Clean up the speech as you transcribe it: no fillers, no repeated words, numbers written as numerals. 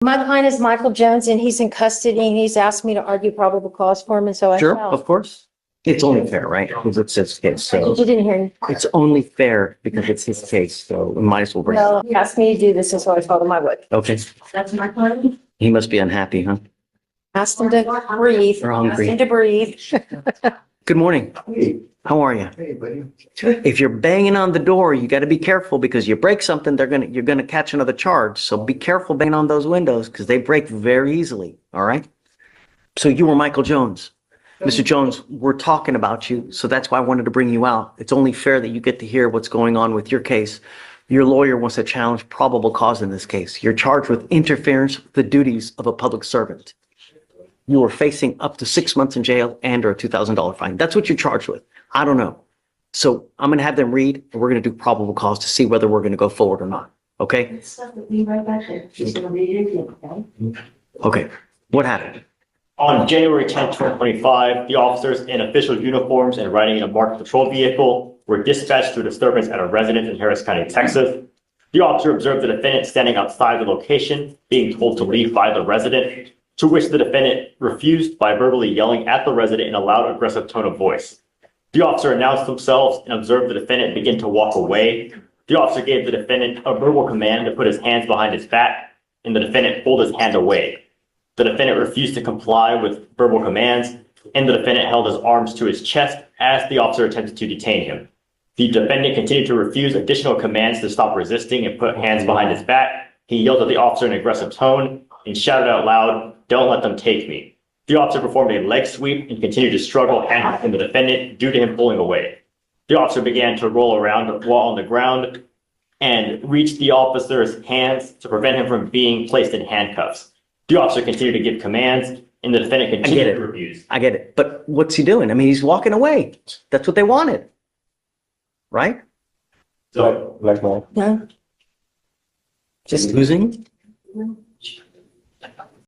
My client is Michael Jones and he's in custody and he's asked me to argue probable cause for him and so I Sure, shall. of course. It's only fair, right? Because it's his case, so You didn't hear me. it's only fair because it's his case, so we might as well bring it. Well, he asked me to do this and so I told him I would. Okay, That's my client. he must be unhappy, huh? Asked him to breathe. Or hungry. Asked him to breathe. Good morning. Hey, How are you? hey, buddy. If you're banging on the door, you got to be careful because you break something, you're gonna catch another charge. So be careful banging on those windows because they break very easily. All right. So you were Michael Jones. Mr. Jones, we're talking about you, so that's why I wanted to bring you out. It's only fair that you get to hear what's going on with your case. Your lawyer wants to challenge probable cause in this case. You're charged with interference with the duties of a public servant. You are facing up to 6 months in jail and or a $2,000 fine. That's what you're charged with. I don't know. So I'm going to have them read, and we're going to do probable cause to see whether we're going to go forward or not. Okay? Be right back there. She's gonna read it again, okay? Okay. What happened? On January 10, 2025, the officers in official uniforms and riding in a marked patrol vehicle were dispatched to a disturbance at a residence in Harris County, Texas. The officer observed the defendant standing outside the location, being told to leave by the resident, to which the defendant refused by verbally yelling at the resident in a loud, aggressive tone of voice. The officer announced themselves and observed the defendant begin to walk away. The officer gave the defendant a verbal command to put his hands behind his back, and the defendant pulled his hand away. The defendant refused to comply with verbal commands, and the defendant held his arms to his chest as the officer attempted to detain him. The defendant continued to refuse additional commands to stop resisting and put hands behind his back. He yelled at the officer in an aggressive tone and shouted out loud, "Don't let them take me." The officer performed a leg sweep and continued to struggle handcuffing the defendant due to him pulling away. The officer began to roll around while on the ground and reached the officer's hands to prevent him from being placed in handcuffs. The officer continued to give commands, and the defendant continued to refuse. I get it. But what's he doing? I mean, he's walking away. That's what they wanted. Right? So, Like, No. Just losing?